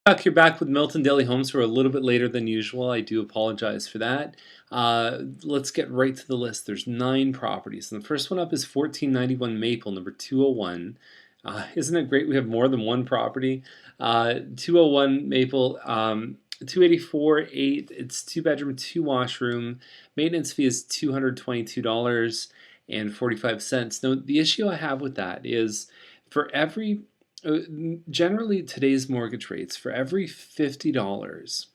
Chuck, you're back with Milton Daily Homes. We're a little bit later than usual. I do apologize for that. Let's get right to the list. There's 9 properties. And the first one up is 1491 Maple, number 201. Isn't it great we have more than one property? 201 Maple, 284.8. It's 2-bedroom, 2-washroom. Maintenance fee is $222.45. Now, the issue I have with that is for every generally today's mortgage rates, for every $50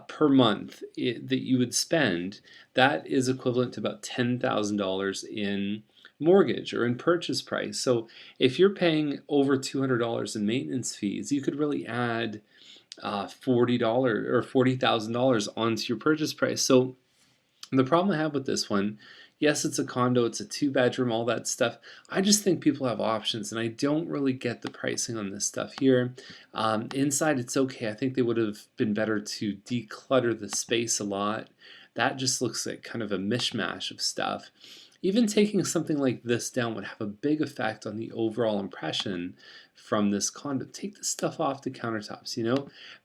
per month that you would spend, that is equivalent to about $10,000 in mortgage or in purchase price. So if you're paying over $200 in maintenance fees, you could really add $40 or $40,000 onto your purchase price. So the problem I have with this one, yes, it's a condo, it's a 2-bedroom, all that stuff. I just think people have options, and I don't really get the pricing on this stuff here. Inside, it's okay. I think they would have been better to declutter the space a lot. That just looks like kind of a mishmash of stuff. Even taking something like this down would have a big effect on the overall impression from this condo. Take the stuff off the countertops,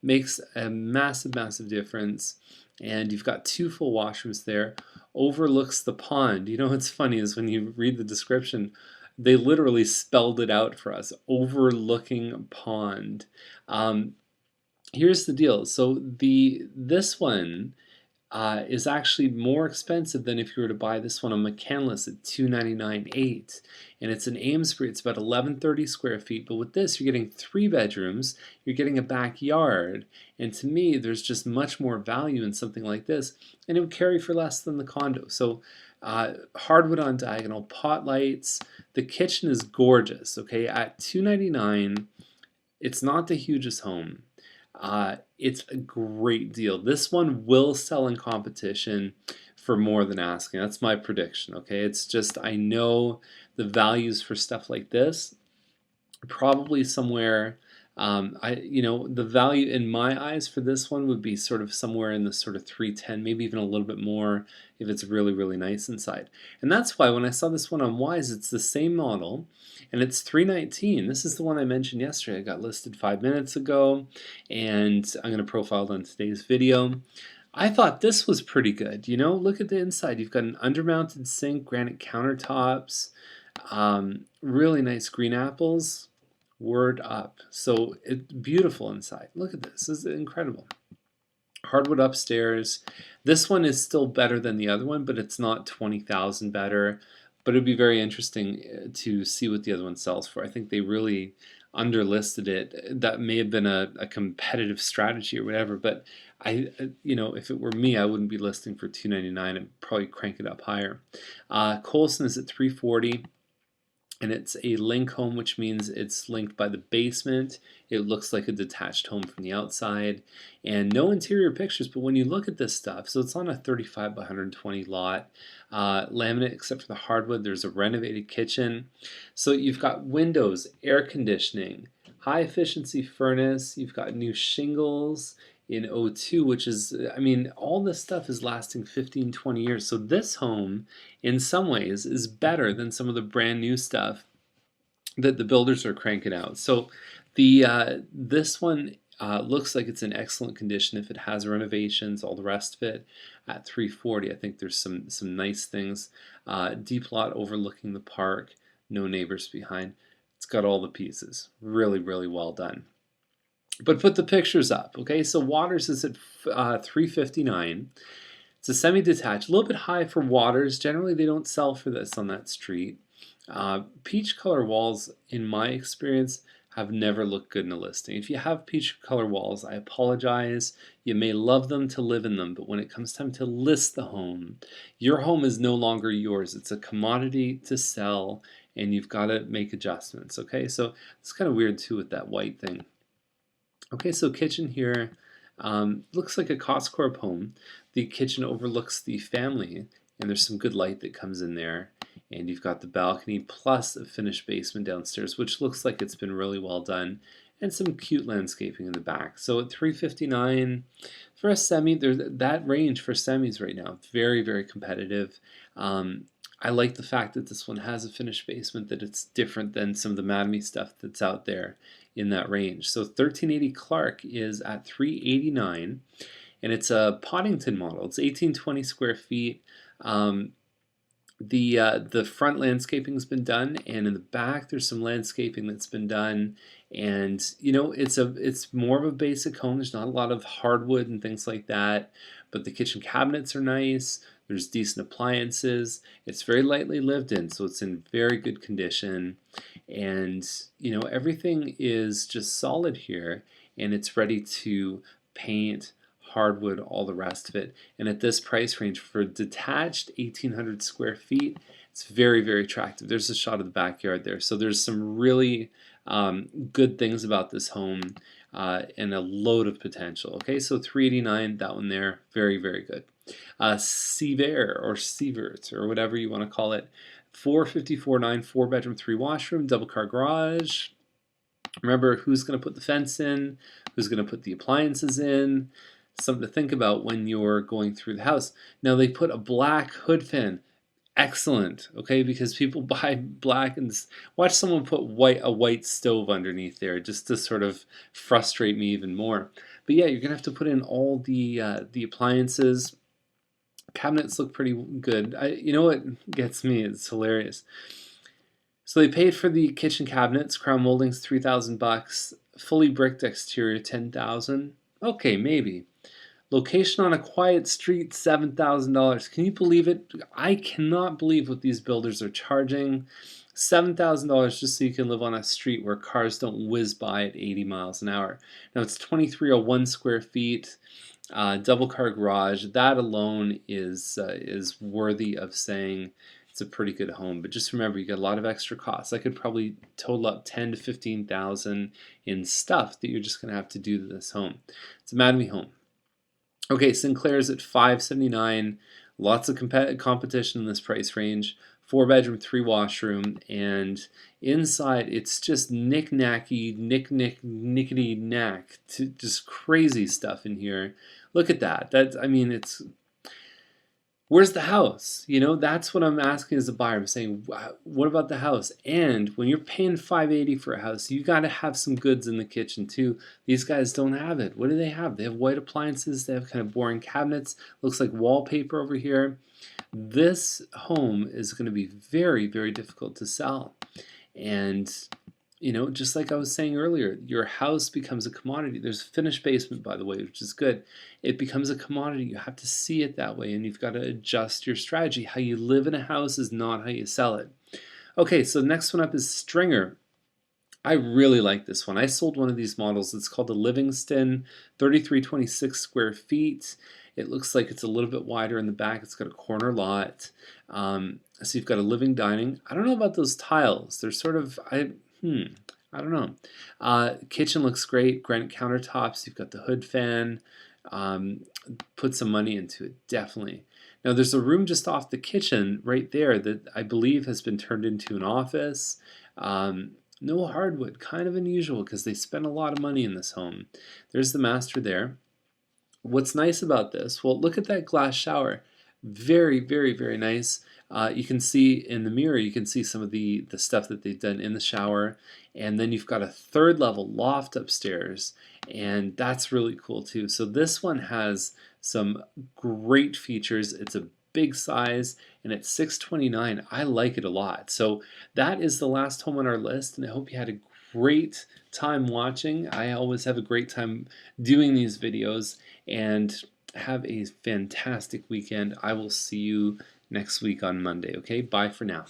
makes a massive, massive difference. And you've got 2 full washrooms there. Overlooks the pond. What's funny is when you read the description, they literally spelled it out for us. Overlooking pond. Here's the deal. So this one is actually more expensive than if you were to buy this one on McCandless at $299.8, and it's in Amesbury. It's about 1130 square feet, but with this you're getting 3 bedrooms, you're getting a backyard, and to me there's just much more value in something like this, and it would carry for less than the condo. So hardwood on diagonal, pot lights, the kitchen is gorgeous. Okay, at $299, it's not the hugest home. It's a great deal. This one will sell in competition for more than asking. That's my prediction. Okay, it's just I know the values for stuff like this probably somewhere. The value in my eyes for this one would be sort of somewhere in the sort of 310, maybe even a little bit more if it's really, really nice inside. And that's why when I saw this one on Wise, it's the same model, and it's $319. This is the one I mentioned yesterday. I got listed 5 minutes ago, and I'm going to profile it on today's video. I thought this was pretty good. Look at the inside. You've got an undermounted sink, granite countertops, really nice green apples. Word up. So it's beautiful inside. Look at this. This is incredible. Hardwood upstairs. This one is still better than the other one, but it's not 20,000 better. But it'd be very interesting to see what the other one sells for. I think they really underlisted it. That may have been a competitive strategy or whatever, but if it were me, I wouldn't be listing for $299. I'd probably crank it up higher. Colson is at $340. And it's a link home, which means it's linked by the basement. It looks like a detached home from the outside, and no interior pictures, but when you look at this stuff, so it's on a 35 by 120 lot, laminate except for the hardwood. There's a renovated kitchen, so you've got windows, air conditioning, high efficiency furnace, you've got new shingles in '02, which is, all this stuff is lasting 15, 20 years. So this home, in some ways, is better than some of the brand new stuff that the builders are cranking out. So this one looks like it's in excellent condition if it has renovations, all the rest of it. At $340, I think there's some nice things. Deep lot overlooking the park, no neighbors behind. It's got all the pieces. Really, really well done. But put the pictures up, okay? So Waters is at $359. It's a semi-detached, a little bit high for Waters. Generally, they don't sell for this on that street. Peach color walls, in my experience, have never looked good in a listing. If you have peach color walls, I apologize. You may love them to live in them, but when it comes time to list the home, your home is no longer yours. It's a commodity to sell, and you've got to make adjustments, okay? So it's kind of weird, too, with that white thing. Okay, so kitchen here looks like a Coscorp home. The kitchen overlooks the family, and there's some good light that comes in there. And you've got the balcony plus a finished basement downstairs, which looks like it's been really well done, and some cute landscaping in the back. So at $359 for a semi, there's that range for semis right now. Very, very competitive. I like the fact that this one has a finished basement, that it's different than some of the Madame stuff that's out there in that range. So 1380 Clark is at $389, and it's a Poddington model. It's 1820 square feet. The front landscaping's been done, and in the back there's some landscaping that's been done. And it's more of a basic home. There's not a lot of hardwood and things like that, but the kitchen cabinets are nice. There's decent appliances. It's very lightly lived in, so it's in very good condition. And everything is just solid here, and it's ready to paint, hardwood, all the rest of it. And at this price range for detached 1800 square feet, it's very, very attractive. There's a shot of the backyard there. So there's some really good things about this home, and a load of potential. Okay, so 389, that one there, very, very good. Seaver or Sievert or whatever you want to call it, 454.9, 4-bedroom, 3-washroom, double-car garage. Remember, who's going to put the fence in? Who's going to put the appliances in? Something to think about when you're going through the house. Now they put a black hood fan. Excellent, okay, because people buy black and watch someone put a white stove underneath there just to sort of frustrate me even more. But yeah, you're gonna have to put in all the appliances. Cabinets look pretty good. You know what gets me? It's hilarious. So they paid for the kitchen cabinets, crown moldings, $3,000, fully bricked exterior, $10,000. Okay, maybe. Location on a quiet street, $7,000. Can you believe it? I cannot believe what these builders are charging. $7,000 just so you can live on a street where cars don't whiz by at 80 miles an hour. Now it's 2301 square feet, double car garage. That alone is worthy of saying it's a pretty good home. But just remember, you got a lot of extra costs. I could probably total up 10 to 15,000 in stuff that you're just going to have to do to this home. It's a Madame home. Okay, Sinclair's at $579. Lots of competition in this price range. 4-bedroom, 3-washroom, and inside it's just knick-knacky, knickety-knack. Just crazy stuff in here. Look at that. It's. Where's the house? That's what I'm asking as a buyer. I'm saying, what about the house? And when you're paying $580 for a house, you got to have some goods in the kitchen too. These guys don't have it. What do they have? They have white appliances. They have kind of boring cabinets. Looks like wallpaper over here. This home is going to be very, very difficult to sell. And just like I was saying earlier, your house becomes a commodity. There's a finished basement, by the way, which is good. It becomes a commodity. You have to see it that way, and you've got to adjust your strategy. How you live in a house is not how you sell it. Okay, so the next one up is Stringer. I really like this one. I sold one of these models. It's called the Livingston, 3326 square feet. It looks like it's a little bit wider in the back. It's got a corner lot. So you've got a living dining. I don't know about those tiles. They're sort of, I don't know. Kitchen looks great. Granite countertops. You've got the hood fan. Put some money into it, definitely. Now there's a room just off the kitchen right there that I believe has been turned into an office. No hardwood, kind of unusual because they spent a lot of money in this home. There's the master there. What's nice about this? Well, look at that glass shower. Very, very, very nice. You can see in the mirror, you can see some of the stuff that they've done in the shower. And then you've got a 3rd level loft upstairs, and that's really cool too. So this one has some great features. It's a big size, and it's $629. I like it a lot. So that is the last home on our list, and I hope you had a great time watching. I always have a great time doing these videos, and have a fantastic weekend. I will see you next week on Monday. Okay, bye for now.